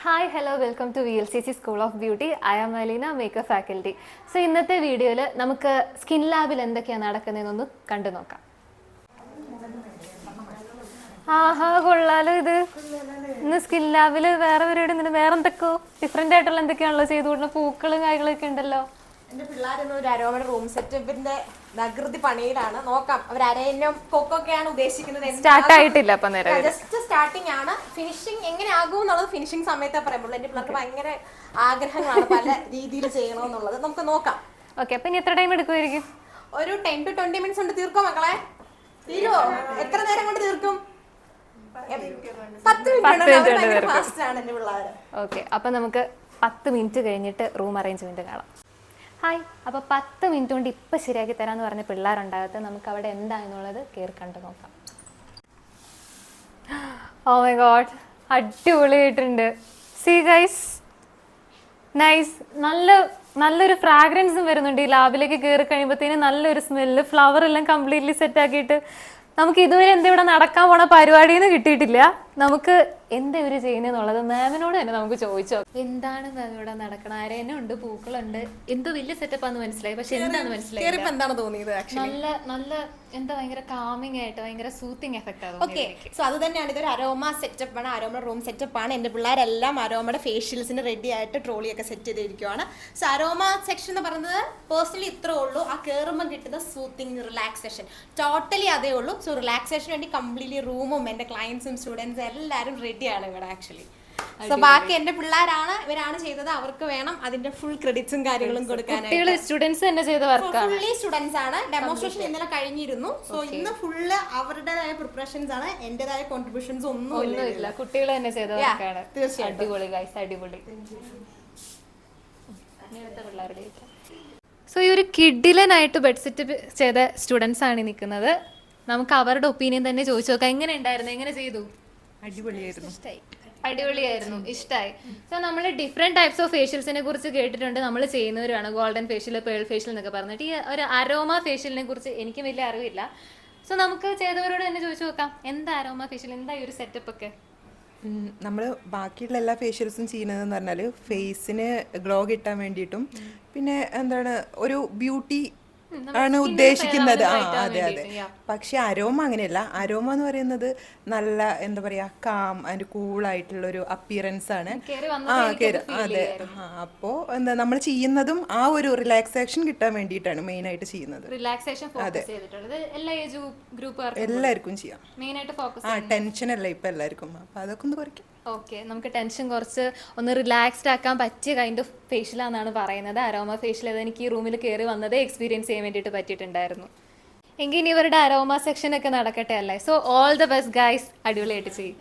Hi hello welcome to VLCC school of beauty. I am Aleena, makeup faculty. So ഇന്നത്തെ വീഡിയോയിൽ നമുക്ക് skin ലാബിൽ എന്തൊക്കെയാണ് നടക്കുന്നതെന്നൊന്ന് കണ്ടു നോക്കാം. ആഹാ, കൊള്ളാലോ. ഇന്ന് സ്കിൻ ലാബിൽ വേറെ പരിപാടി, വേറെ എന്തൊക്കെയോ ഡിഫറെൻ്റ് ആയിട്ടുള്ള എന്തൊക്കെയാണല്ലോ ചെയ്തുകൊടുക്കുന്ന പൂക്കളും കാര്യങ്ങളൊക്കെ ഉണ്ടല്ലോ. എന്റെ പിള്ളേരൊന്നും ഒരു അരോമയുടെ റൂം സെറ്റപ്പിന്റെ നഗൃതി പണിയിലാണ്. നോക്കാം, അവർ അരയന്നം കൊക്കൊക്കെയാണ് ഉദ്ദേശിക്കുന്നത്. സ്റ്റാർട്ട് ആയിട്ടില്ല, ജസ്റ്റ് സ്റ്റാർട്ടിംഗ് ആണ്. ഫിനിഷിംഗ് എങ്ങനെ ആകും എന്നുള്ളത് ഫിനിഷിംഗ് സമയത്തേ പറയുമ്പോൾ. എന്റെ പിള്ളേർക്ക് ഭയങ്കര ആഗ്രഹങ്ങളാണ് പല രീതിയിൽ ചെയ്യണമെന്നുള്ളത്. നമുക്ക് നോക്കാം. ഓക്കെ, അപ്പൊ ഇനി എത്ര ടൈം എടുക്കുമായിരിക്കും? ഒരു 10 to 20 minutes കൊണ്ട് തീർക്കോ മക്കളെ? തീരുവോ? എത്ര നേരം കൊണ്ട് തീർക്കും? 10 മിനിറ്റ് ഫാസ്റ്റ് ആണ് എന്റെ പിള്ളേർ. ഓക്കെ, അപ്പൊ നമുക്ക് 10 മിനിറ്റ് കഴിഞ്ഞിട്ട് റൂം അറേഞ്ച്മെന്റ് കാണാം. ഹായ്, അപ്പോൾ 10 മിനിറ്റ് കൊണ്ട് ഇപ്പം ശരിയാക്കി തരാമെന്ന് പറഞ്ഞ പിള്ളേരുണ്ടാകത്ത്. നമുക്ക് അവിടെ എന്താണെന്നുള്ളത് കയറി കണ്ടു നോക്കാം. ഓ മൈ ഗോഡ്, അടിപൊളിയായിട്ടുണ്ട്. See guys, nice. നല്ലൊരു ഫ്രാഗ്രൻസും വരുന്നുണ്ട്. ഈ ലാബിലേക്ക് കയറി കഴിയുമ്പോഴത്തേനും നല്ലൊരു സ്മെല്ല്. ഫ്ലവർ എല്ലാം കംപ്ലീറ്റ്ലി സെറ്റാക്കിയിട്ട് നമുക്ക് ഇതുവരെ എന്താ ഇവിടെ നടക്കാൻ പോണ പരിപാടിയെന്ന് കിട്ടിയിട്ടില്ല. നമുക്ക് എന്താ ഇവർ ചെയ്യുന്നതെന്നുള്ളത് മാമിനോട് തന്നെ നമുക്ക് ചോദിച്ചോ. എന്താണ് മാം ഇവിടെ നടക്കണം? അരയനുണ്ട്, പൂക്കളുണ്ട്, എന്തോ വലിയ സെറ്റപ്പാന്ന് മനസ്സിലായി. പക്ഷെ എന്താന്ന് മനസ്സിലായി. എന്താണ് തോന്നിയത്? നല്ല എന്താ ഭയങ്കര കാമിങ് ആയിട്ട് ഭയങ്കര സൂത്തിങ് എഫക്റ്റ് ആണ്. ഓക്കെ, സോ അത് തന്നെയാണ്. ഇതൊരു അരോമ സെറ്റപ്പ് ആണ്, അരോമ റൂം സെറ്റപ്പ് ആണ്. എന്റെ പിള്ളേരെല്ലാം അരോമയുടെ ഫേഷ്യൽസിന് റെഡി ആയിട്ട് ട്രോളിയൊക്കെ സെറ്റ് ചെയ്തിരിക്കുവാണ്. സോ അരോമ സെക്ഷൻ എന്ന് പറയുന്നത് പേഴ്സണലി ഇത്രേ ഉള്ളൂ. ആ കയറുമ്പോൾ കിട്ടുന്ന സൂത്തിങ് റിലാക്സേഷൻ ടോട്ടലി അതേ ഉള്ളൂ. സോ റിലാക്സേഷന് വേണ്ടി കംപ്ലീറ്റ്ലി റൂമും എന്റെ ക്ലയൻസും സ്റ്റുഡൻസും എല്ലാവരും റെഡിയാണ് ഇവിടെ ആക്ച്വലി. സോ ബാക്കി എന്റെ പിള്ളേരാണ്, ഇവരാണ് ചെയ്തത്. അവർക്ക് വേണം അതിന്റെ ഫുൾ ക്രെഡിറ്റ്സും കാര്യങ്ങളും കൊടുക്കാനായിട്ട്. സ്റ്റുഡൻസ് തന്നെ ചെയ്ത വർക്കാണ്. ഫുള്ളി സ്റ്റുഡൻസ് ആണ്. ഡെമോൺസ്ട്രേഷൻ ഇന്നലെ കഴിഞ്ഞിരുന്നു. സോ ഇന്ന് ഫുള്ള് അവരുടേതായ പ്രിപ്പറേഷൻസ് ആണ്. എന്റേതായ കോൺട്രിബ്യൂഷൻസ് ഒന്നുമില്ല. കുട്ടികൾ തന്നെ ചെയ്ത വർക്കാണ്. അടിപൊളി ഗൈസ്, അടിപൊളി. സോ ഈ ഒരു കിഡിലനായിട്ട് ബെഡ്സെറ്റ് ചെയ്ത സ്റ്റുഡൻസ് ആണ് നിൽക്കുന്നത്. നമുക്ക് അവരുടെ ഒപ്പീനിയൻ തന്നെ ചോദിച്ചു നോക്കാം. എങ്ങനെ ഉണ്ടായിരുന്നു, എങ്ങനെ ചെയ്തു? അടിപൊളിയായിരുന്നു, ഇഷ്ടമായി. സോ നമ്മൾ ഡിഫറെന്റ് ടൈപ്സ് ഓഫ് ഫേഷ്യൽസിനെ കുറിച്ച് കേട്ടിട്ടുണ്ട്, നമ്മൾ ചെയ്യുന്നവരാണ്. ഗോൾഡൻ ഫേഷ്യൽ, പേൾ ഫേഷ്യൽ എന്നൊക്കെ പറഞ്ഞിട്ട്. ഈ ഒരു അരോമ ഫേഷ്യലിനെ കുറിച്ച് എനിക്ക് വലിയ അറിവില്ല. സോ നമുക്ക് ചെയ്തവരോട് തന്നെ ചോദിച്ചു നോക്കാം, എന്താ അരോമ ഫേഷ്യൽ, എന്താ ഈ ഒരു സെറ്റപ്പ് ഒക്കെ? നമ്മൾ ബാക്കിയുള്ള എല്ലാ ഫേഷ്യൽസും ചെയ്യുന്നതെന്ന് പറഞ്ഞാൽ ഫേസിന് ഗ്ലോ കിട്ടാൻ വേണ്ടിയിട്ടും പിന്നെ എന്താണ് ഒരു ബ്യൂട്ടി ആണ് ഉദ്ദേശിക്കുന്നത്. അതെ. പക്ഷെ അരോമ അങ്ങനെയല്ല. അരോമ എന്ന് പറയുന്നത് നല്ല എന്താ പറയാ, കാം ആൻഡ് കൂളായിട്ടുള്ള ഒരു അപ്പിയറൻസ് ആണ്. അതെ. അപ്പോ എന്താ നമ്മൾ ചെയ്യുന്നതും ആ ഒരു റിലാക്സേഷൻ കിട്ടാൻ വേണ്ടിയിട്ടാണ് മെയിൻ ആയിട്ട് ചെയ്യുന്നത്. എല്ലാവർക്കും ചെയ്യാം. ടെൻഷൻ അല്ല ഇപ്പൊ എല്ലാവർക്കും, അപ്പൊ അതൊക്കെ ഒന്ന് കുറയ്ക്കും. ഓക്കെ, നമുക്ക് ടെൻഷൻ കുറച്ച് ഒന്ന് റിലാക്സ്ഡ് ആക്കാൻ പറ്റിയ കൈൻഡ് ഓഫ് ഫേഷ്യലാണെന്നാണ് പറയുന്നത്. അരോമ ഫേഷ്യൽ എനിക്ക് ഈ റൂമിൽ കയറി വന്നതേ എക്സ്പീരിയൻസ് ചെയ്യാൻ വേണ്ടിയിട്ട് പറ്റിയിട്ടുണ്ടായിരുന്നു. എങ്കിൽ ഇനി ഇവരുടെ അരോമ സെക്ഷൻ ഒക്കെ നടക്കട്ടെ അല്ലേ. So all the best guys, അടിപൊളിയായിട്ട് ചെയ്യും.